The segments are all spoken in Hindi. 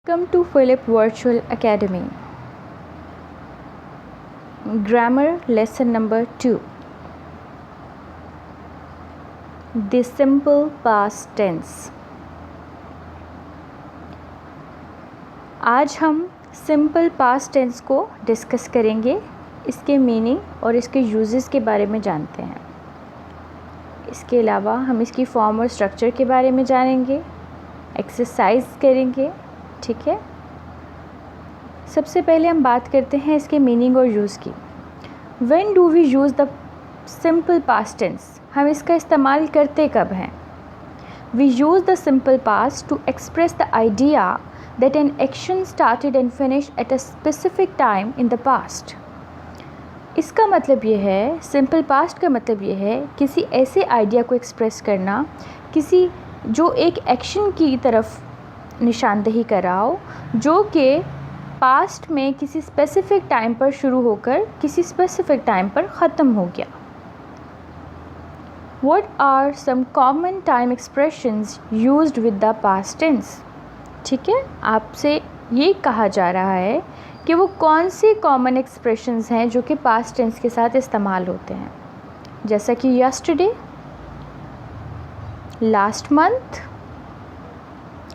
Welcome to Philip Virtual Academy. Grammar lesson number 2. The simple past tense. आज हम सिंपल पास्ट टेंस को डिस्कस करेंगे, इसके मीनिंग और इसके यूजेस के बारे में जानते हैं। इसके अलावा हम इसकी फॉर्म और स्ट्रक्चर के बारे में जानेंगे, एक्सरसाइज करेंगे। ठीक है, सबसे पहले हम बात करते हैं इसके मीनिंग और यूज़ की। When do we use the simple past tense? हम इसका इस्तेमाल करते कब हैं? We use the simple past to express the idea that an action started and finished at a specific time in the past. इसका मतलब ये है, सिंपल पास्ट का मतलब ये है किसी ऐसे आइडिया को एक्सप्रेस करना, किसी जो एक एक्शन की तरफ निशानदेही कराओ जो कि पास्ट में किसी स्पेसिफ़िक टाइम पर शुरू होकर किसी स्पेसिफ़िक टाइम पर ख़त्म हो गया। What are some common time expressions used with the past tense? ठीक है, आपसे ये कहा जा रहा है कि वो कौन सी कॉमन एक्सप्रेशंस हैं जो कि पास्ट टेंस के साथ इस्तेमाल होते हैं, जैसा कि yesterday, last month,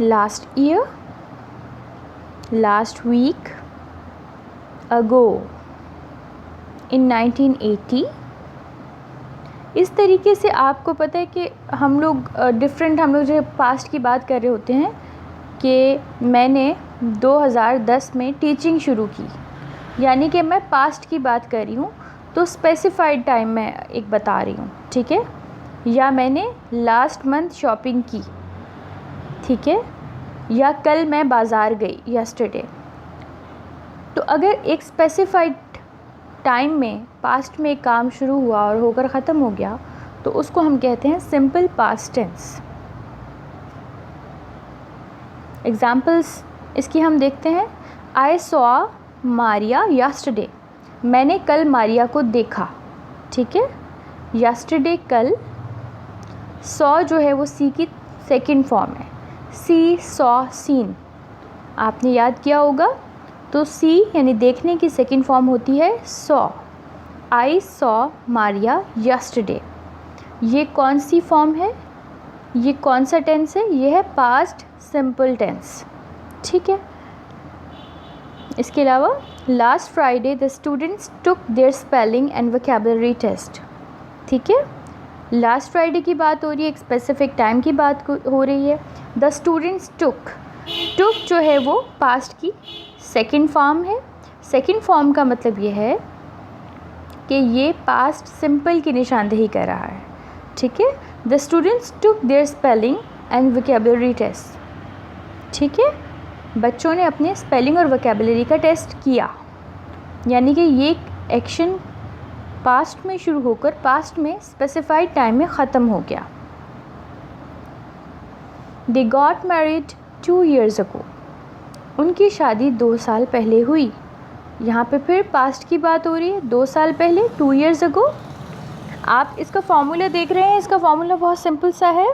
last year, last week, ago, in 1980। इस तरीके से आपको पता है कि हम लोग जो पास्ट की बात कर रहे होते हैं कि मैंने 2010 में टीचिंग शुरू की, यानी कि मैं पास्ट की बात कर रही हूँ, तो स्पेसिफाइड टाइम मैं एक बता रही हूँ। ठीक है, या मैंने लास्ट मंथ शॉपिंग की, ठीक है, या कल मैं बाज़ार गई, यस्टरडे। तो अगर एक स्पेसिफाइड टाइम में पास्ट में एक काम शुरू हुआ और होकर ख़त्म हो गया तो उसको हम कहते हैं सिंपल पास्ट टेंस। एग्जाम्पल्स इसकी हम देखते हैं। आई सॉ मारिया यस्टरडे, मैंने कल मारिया को देखा। ठीक है, यस्टरडे कल। सॉ जो है वो सी की सेकंड फॉर्म है, सी सॉ सीन, आपने याद किया होगा। तो सी यानी देखने की सेकंड फॉर्म होती है saw. I saw Maria yesterday, ये कौन सी फॉर्म है, ये कौन सा टेंस है, ये है पास्ट सिंपल टेंस। ठीक है, इसके अलावा last Friday the students took their spelling and vocabulary test. ठीक है, लास्ट फ्राइडे की बात हो रही है, एक स्पेसिफिक टाइम की बात हो रही है। द स्टूडेंट्स टुक जो है वो पास्ट की सेकंड फॉर्म है। सेकंड फॉर्म का मतलब ये है कि ये पास्ट सिंपल की निशानदेही कर रहा है। ठीक है, the students took their spelling and vocabulary test. ठीक है, बच्चों ने अपने स्पेलिंग और वोकैबुलरी का टेस्ट किया, यानी कि ये एक्शन पास्ट में शुरू होकर पास्ट में स्पेसिफाइड टाइम में ख़त्म हो गया। They got married 2 years ago, उनकी शादी 2 साल पहले हुई। यहाँ पे फिर पास्ट की बात हो रही है, 2 साल पहले, 2 years ago। आप इसका फॉर्मूला देख रहे हैं, इसका फॉर्मूला बहुत सिंपल सा है।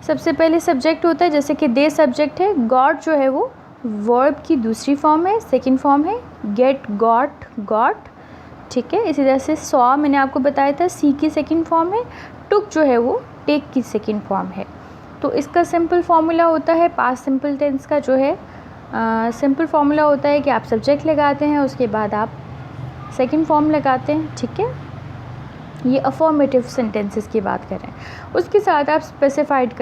सबसे पहले सब्जेक्ट होता है, जैसे कि दे सब्जेक्ट है, गॉट जो है वो वर्ब की दूसरी फॉर्म है, सेकंड फॉर्म है गेट, गॉट, गॉट। ठीक है, इसी तरह से सॉ मैंने आपको बताया था, सी की सेकंड फॉर्म है। टुक जो है वो टेक की सेकंड फॉर्म है। तो इसका सिंपल फार्मूला होता है, पास्ट सिंपल टेंस का जो है सिंपल फार्मूला होता है कि आप सब्जेक्ट लगाते हैं, उसके बाद आप सेकंड फॉर्म लगाते हैं। ठीक है, ये अफर्मेटिव सेंटेंसेस की बात कर रहे हैं। उसके साथ आप स्पेसिफाइड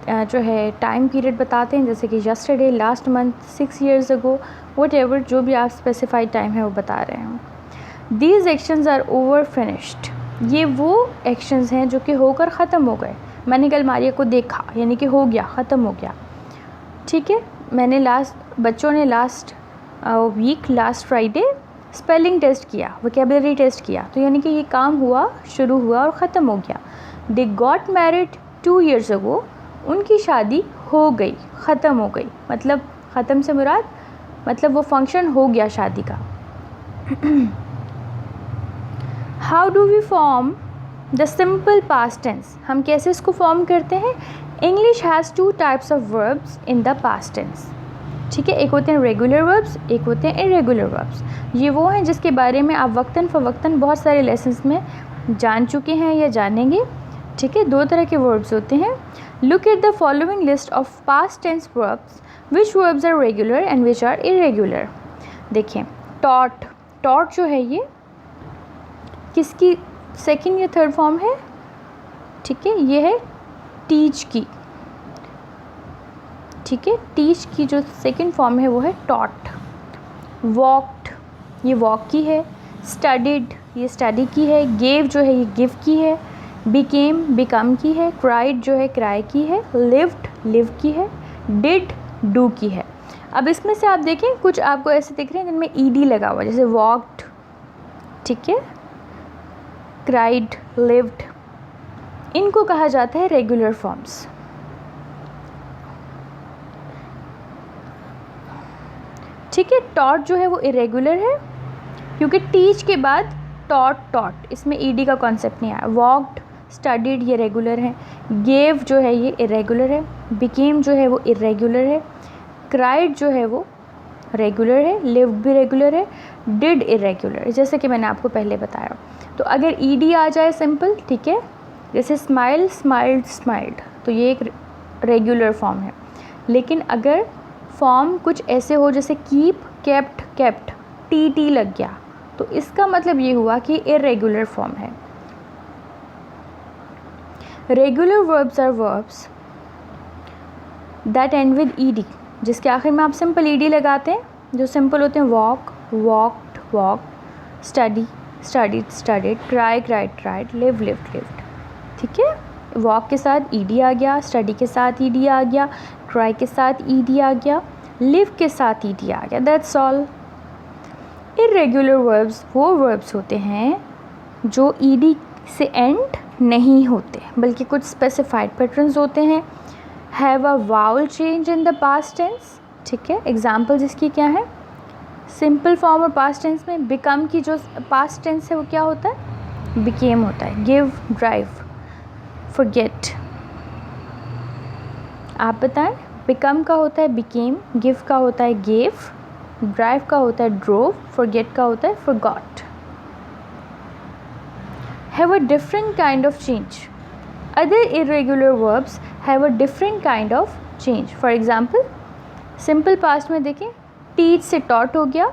जो है टाइम पीरियड बताते हैं, जैसे कि yesterday, last month, 6 years ago, whatever जो भी आप स्पेसिफाइड टाइम है वो बता रहे हैं। These actions are over finished, ये वो एक्शंस हैं जो कि होकर ख़त्म हो गए। मैंने कल मारिया को देखा, यानी कि हो गया, ख़त्म हो गया। ठीक है, बच्चों ने last week, last Friday spelling test किया, वोकैबुलरी टेस्ट किया, तो यानी कि ये काम हुआ, शुरू हुआ और ख़त्म हो गया। They got married 2 years ago, उनकी शादी हो गई, ख़त्म हो गई। मतलब ख़त्म से मुराद मतलब वो फंक्शन हो गया शादी का। How do we form the simple past tense, हम कैसे इसको फॉर्म करते हैं। English has 2 types of verbs in the past tense. ठीक है। एक होते हैं रेगुलर वर्ब्स, एक होते हैं इरेगुलर वर्ब्स। ये वो हैं जिसके बारे में आप वक्तन फ़वक्तन बहुत सारे लेसन्स में जान चुके हैं या जानेंगे। ठीक है। दो तरह के वर्ब्स होते हैं। Look at the following list of past tense verbs, which verbs are regular and which are irregular. देखें, टॉट, टॉट जो है ये किसकी सेकंड या थर्ड फॉर्म है? ठीक है, ये है टीच की। ठीक है, टीच की जो सेकंड फॉर्म है वो है टॉट। वॉक्ड, ये वॉक की है। स्टडीड, ये स्टडी की है। गेव जो है ये गिव की है। बिकेम, बिकम की है। क्राइड जो है क्राई की है। लिव्ड, लिव की है। डिड, डू की है। अब इसमें से आप देखें कुछ आपको ऐसे दिख रहे हैं जिनमें ईडी लगा हुआ, जैसे वॉक्ड, ठीक है, क्राइड, लिव्ड, इनको कहा जाता है रेगुलर फॉर्म्स। ठीक है। टॉट जो है वो इरेगुलर है क्योंकि टीच के बाद टॉट, टॉट इसमें ईडी का कॉन्सेप्ट नहीं आया। वॉक्ड, स्टडीड ये रेगुलर है। गेव जो है ये इरेगुलर है। बिकेम जो है वो इरेगुलर है। क्राइड जो है वो रेगुलर है। लिव्ड भी रेगुलर है। डिड इरेगुलर है, जैसे कि मैंने आपको पहले बताया। तो अगर ईडी आ जाए सिंपल, ठीक है, जैसे स्माइल, स्माइल्ड, स्माइल्ड, तो ये एक रेगुलर फॉर्म है। लेकिन अगर फॉर्म कुछ ऐसे हो जैसे कीप, केप्ट, केप्ट, टी लग गया, तो इसका मतलब ये हुआ कि इरेगुलर फॉर्म है। Regular verbs are verbs that end with ED, जिसके आखिर में आप सिंपल ईडी लगाते हैं, जो सिंपल होते हैं walk, walked, walked, study, studied, studied, cry, cried, cried, live, lived, lived. ठीक है। वॉक के साथ ईडी आ गया, स्टडी के साथ ईडी आ गया, क्राई के साथ ईडी आ गया, लिव के साथ ईडी आ गया। That's all. इरेगुलर वर्ब्स वो वर्ब्स होते हैं जो ईडी से एंड नहीं होते बल्कि कुछ स्पेसिफाइड पैटर्न्स होते हैं। Have a vowel change in the past tense. ठीक है। एग्जाम्पल जिसकी क्या है? सिंपल फॉर्म और पास्ट टेंस में बिकम की जो पास्ट टेंस है वो क्या होता है? बिकेम होता है। Give, drive, forget. आप बताएं, बिकम का होता है बिकेम, गिव का होता है गेव, ड्राइव का होता है ड्रोव, फॉरगेट का होता है forgot. Have a different kind of change. Other irregular verbs have a different kind of change. For example, simple past में देखें, टीच से टॉट हो गया,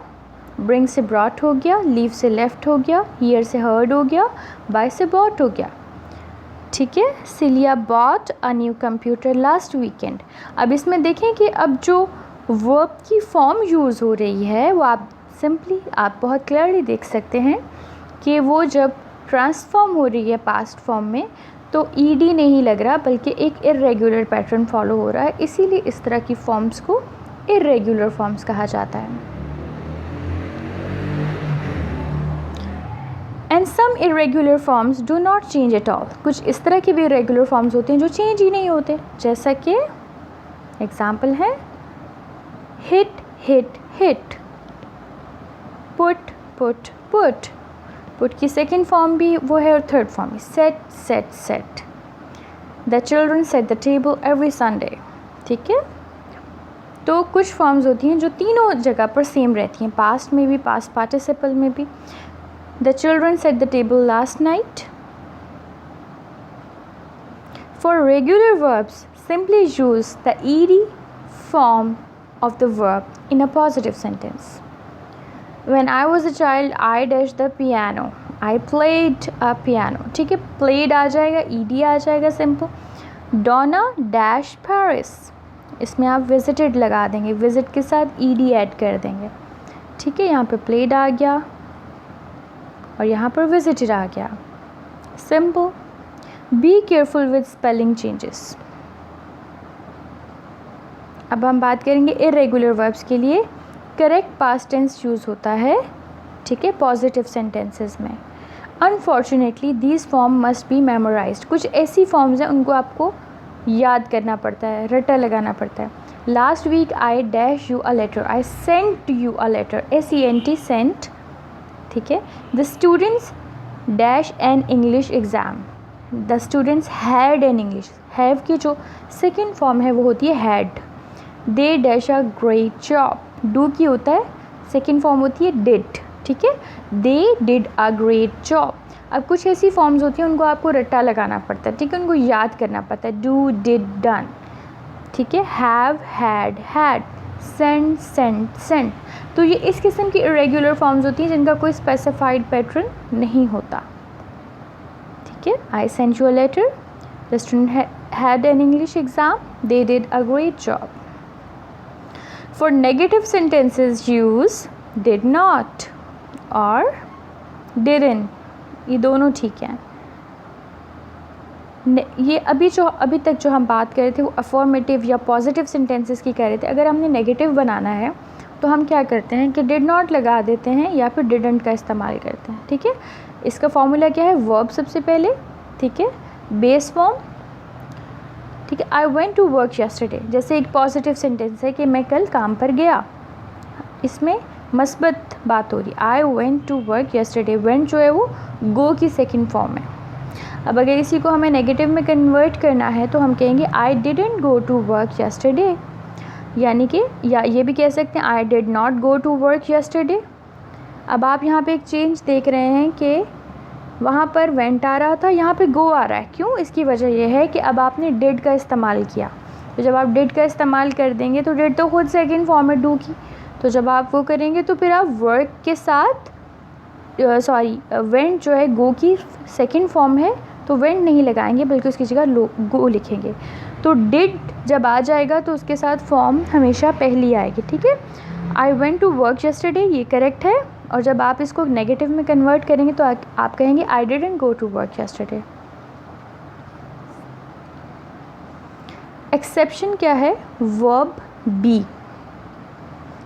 ब्रिंग से ब्रॉट हो गया, लीव से लेफ्ट हो गया, हियर से हर्ड हो गया, बाय से बॉट हो गया। ठीक है। Cilia bought a new computer last weekend. अब इसमें देखें कि अब जो वर्ब की फॉर्म यूज़ हो रही है वो आप सिंपली, आप बहुत क्लियरली देख सकते हैं कि वो जब ट्रांसफॉर्म हो रही है पास्ट फॉर्म में तो ईडी नहीं लग रहा बल्कि एक इरेगुलर पैटर्न फॉलो हो रहा है। इसीलिए इस तरह की फॉर्म्स को इरेगुलर फॉर्म्स कहा जाता है। And some irregular forms do not change at all. कुछ इस तरह के भी इरेगुलर फॉर्म्स होते हैं जो चेंज ही नहीं होते, जैसा कि एग्जाम्पल है hit, hit, hit, put, put, put. Put की सेकेंड फॉर्म भी वो है और थर्ड फॉर्म भी set, set, set. The children set the table every Sunday. ठीक है। तो कुछ फॉर्म्स होती हैं जो तीनों जगह पर सेम रहती हैं, पास्ट में भी, पास्ट पार्टिसिपल में भी। The children set the table last night. For regular verbs, simply use the ed form of the verb in a positive sentence. When I was a child, I dashed the piano. I played a piano. ठीक है, played आ जाएगा, ed आ जाएगा simple. Donna dashed Paris. इसमें आप visited लगा देंगे, visit के साथ ed ऐड कर देंगे। ठीक है, यहाँ पे played आ गया और यहाँ पर visited आ गया। Simple. Be careful with spelling changes. अब हम बात करेंगे इरेगुलर वर्ब्स के लिए करेक्ट पास्ट टेंस यूज़ होता है, ठीक है, पॉजिटिव सेंटेंसेस में। Unfortunately these form must be memorised. कुछ ऐसी फॉर्म्स हैं उनको आपको याद करना पड़ता है, रटा लगाना पड़ता है। Last week I dash you a letter, I sent you a letter, SENT, sent. ठीक है। The students dash an English exam, the students had an English. Have की जो सेकेंड फॉर्म है वो होती है had. They dash a great job, do की होता है सेकेंड फॉर्म होती है डिड, ठीक है, they did a great job. अब कुछ ऐसी फॉर्म्स होती हैं उनको आपको रट्टा लगाना पड़ता है, ठीक है, उनको याद करना पड़ता है, डू डिड डन, ठीक है, have had, send sent sent. तो ये इस किस्म की इरेगुलर फॉर्म्स होती हैं जिनका कोई स्पेसिफाइड पैटर्न नहीं होता, ठीक है। I sent you a letter, the student had an English exam, they did a great job. For negative sentences use did not or didn't, ये दोनों ठीक हैं। ये अभी तक जो हम बात कर रहे थे वो अफर्मेटिव या पॉजिटिव सेंटेंसेस की कह रहे थे। अगर हमने नेगेटिव बनाना है तो हम क्या करते हैं कि डिड नॉट लगा देते हैं या फिर डिडंट का इस्तेमाल करते हैं, ठीक है। इसका फॉर्मूला क्या है, वर्ब सबसे पहले, ठीक है, बेस फॉर्म, ठीक है। I went to work yesterday, जैसे एक पॉजिटिव सेंटेंस है कि मैं कल काम पर गया, इसमें मस्बत बात हो रही, I went to work yesterday, went जो है वो गो की सेकंड फॉर्म है। अब अगर इसी को हमें नेगेटिव में कन्वर्ट करना है तो हम कहेंगे I didn't go to work yesterday, यानी कि या ये भी कह सकते हैं I did not go to work yesterday. अब आप यहाँ पे एक चेंज देख रहे हैं कि वहाँ पर वेंट आ रहा था, यहाँ पे गो आ रहा है, क्यों? इसकी वजह यह है कि अब आपने डिड का इस्तेमाल किया, तो जब आप डिड का इस्तेमाल कर देंगे तो डिड तो खुद सेकंड फॉर्म है डू की, तो जब आप वो करेंगे तो फिर आप वर्क के साथ वेंट जो है गो की सेकंड फॉर्म है तो वेंट नहीं लगाएंगे बल्कि उसकी जगह गो लिखेंगे। तो डिड जब आ जाएगा तो उसके साथ फॉर्म हमेशा पहली आएगी, ठीक है। I went to work yesterday, ये करेक्ट है, और जब आप इसको नेगेटिव में कन्वर्ट करेंगे तो आप कहेंगे I didn't go to work yesterday. Exception क्या है, verb be,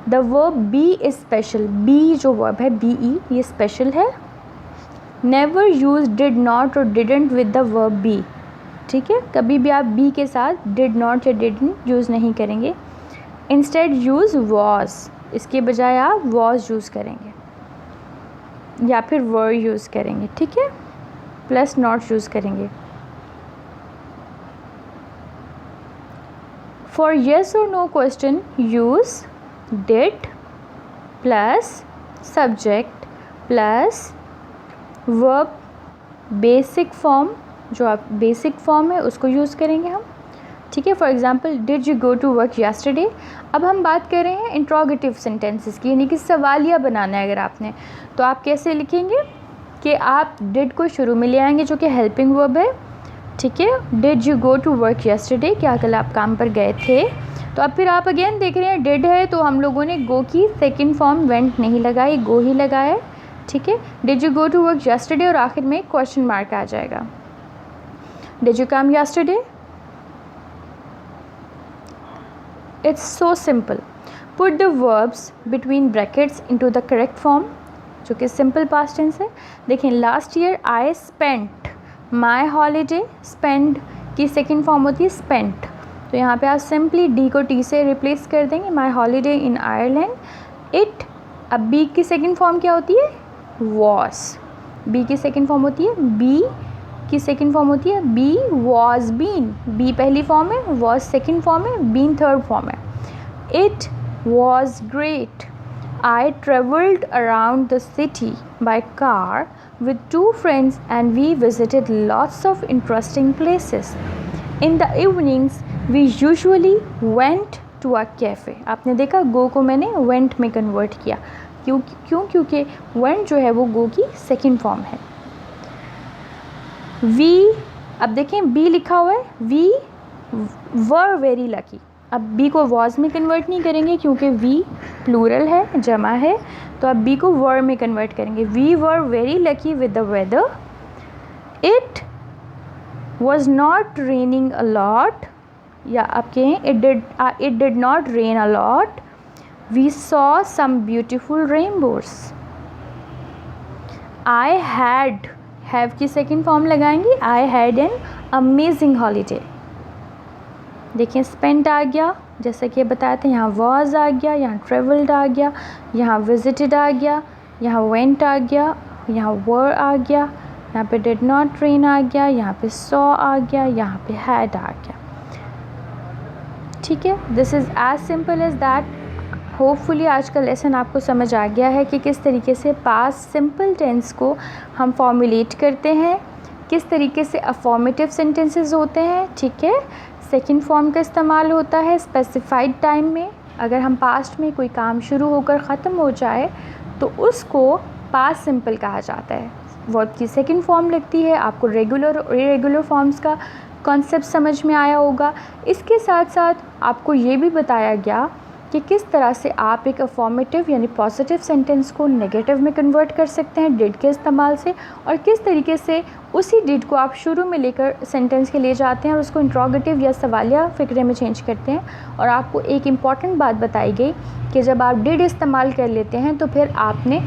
the verb be is special, be जो वर्ब है बी ई ये स्पेशल है। नेवर यूज डिड नॉट और didn't with the verb be, ठीक है, कभी भी आप बी के साथ डिड नॉट या डिडंट यूज़ नहीं करेंगे। इंस्टेड यूज़ वॉज, इसके बजाय आप वॉज यूज़ करेंगे या फिर वर यूज़ करेंगे, ठीक है, प्लस नॉट यूज़ करेंगे। फॉर येस और no question use did plus subject plus verb basic form, जो आप बेसिक फॉर्म है उसको यूज़ करेंगे हम, ठीक है। For example did you go to work yesterday. अब हम बात कर रहे हैं इंट्रोगेटिव सेंटेंसेस की, यानी कि सवालिया बनाना है अगर आपने, तो आप कैसे लिखेंगे कि आप डिड को शुरू में ले आएंगे जो कि हेल्पिंग वर्ब है, ठीक है। Did you go to work yesterday, क्या कल आप काम पर गए थे। तो अब फिर आप अगेन देख रहे हैं डिड है तो हम लोगों ने गो की सेकेंड फॉर्म वेंट नहीं लगाई, गो ही लगाया, ठीक है। Did you go to work yesterday और आखिर में क्वेश्चन मार्क आ जाएगा। Did you come yesterday, it's so simple. Put the verbs between brackets into the correct form, जो कि सिंपल पास्ट टेंस है। देखें last year I spent my holiday, spend की सेकेंड फॉर्म होती है स्पेंट, तो यहाँ पे आप सिंपली डी को टी से रिप्लेस कर देंगे, my holiday in Ireland. It, अब बी की सेकेंड फॉर्म क्या होती है, वॉज, बी की सेकेंड फॉर्म होती है, बी की सेकेंड फॉर्म होती है बी वॉज बीन, बी पहली फॉर्म है, वॉज सेकेंड फॉर्म है, बीन थर्ड फॉर्म है। It was great, I travelled around the city by car with 2 friends and we visited lots of interesting places. In the evenings we usually went to a cafe. आपने देखा गो को मैंने went में कन्वर्ट किया, क्यों? क्योंकि went जो है वो गो की सेकेंड फॉर्म है। We, अब देखें B लिखा हुआ है, we were very lucky, अब बी को वॉज में कन्वर्ट नहीं करेंगे क्योंकि वी प्लूरल है, जमा है, तो अब बी को वर में कन्वर्ट करेंगे। We were very lucky with the weather. It was not raining a lot, या आप कहें it did not rain a lot. We saw some beautiful rainbows. I had, have की सेकेंड फॉर्म लगाएंगे, I had an amazing holiday. देखिए स्पेंट आ गया, जैसा कि बताया था, यहाँ वॉज आ गया, यहाँ ट्रेवल्ड आ गया, यहाँ विजिटेड आ गया, यहाँ वेंट आ गया, यहाँ वर आ गया, यहाँ पे डिड नॉट रेन आ गया, यहाँ पे सॉ आ गया, यहाँ पे हैड आ गया। ठीक है, this is as simple as that. Hopefully आज का लेसन आपको समझ आ गया है कि किस तरीके से पास्ट सिंपल टेंस को हम फॉर्मुलेट करते हैं, किस तरीके से अफॉर्मेटिव सेंटेंसेस होते हैं। ठीक है, सेकंड फॉर्म का इस्तेमाल होता है स्पेसिफाइड टाइम में। अगर हम पास्ट में कोई काम शुरू होकर ख़त्म हो जाए तो उसको पास्ट सिंपल कहा जाता है। वर्ब की सेकंड फॉर्म लगती है। आपको रेगुलर और इरेगुलर फॉर्म्स का कॉन्सेप्ट समझ में आया होगा। इसके साथ साथ आपको ये भी बताया गया कि किस तरह से आप एक अफॉर्मेटिव यानी पॉजिटिव सेंटेंस को नेगेटिव में कन्वर्ट कर सकते हैं डिड के इस्तेमाल से, और किस तरीके से उसी डिड को आप शुरू में लेकर सेंटेंस के ले जाते हैं और उसको इंट्रोगेटिव या सवालिया फ़िक्रे में चेंज करते हैं। और आपको एक इम्पॉर्टेंट बात बताई गई कि जब आप डिड इस्तेमाल कर लेते हैं तो फिर आपने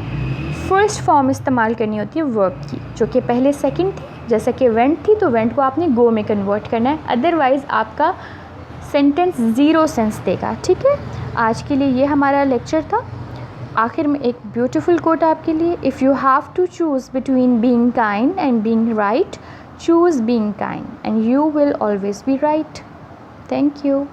फर्स्ट फॉर्म इस्तेमाल करनी होती है वर्ब की, जो कि पहले सेकंड थी। जैसे कि वेंट थी तो वेंट को आपने गो में कन्वर्ट करना है, अदरवाइज़ आपका सेंटेंस ज़ीरो सेंस देगा। ठीक है, आज के लिए ये हमारा लेक्चर था। आखिर में एक ब्यूटीफुल कोट आपके लिए, if you have to choose between being kind and being right, choose being kind and you will always be right. Thank you.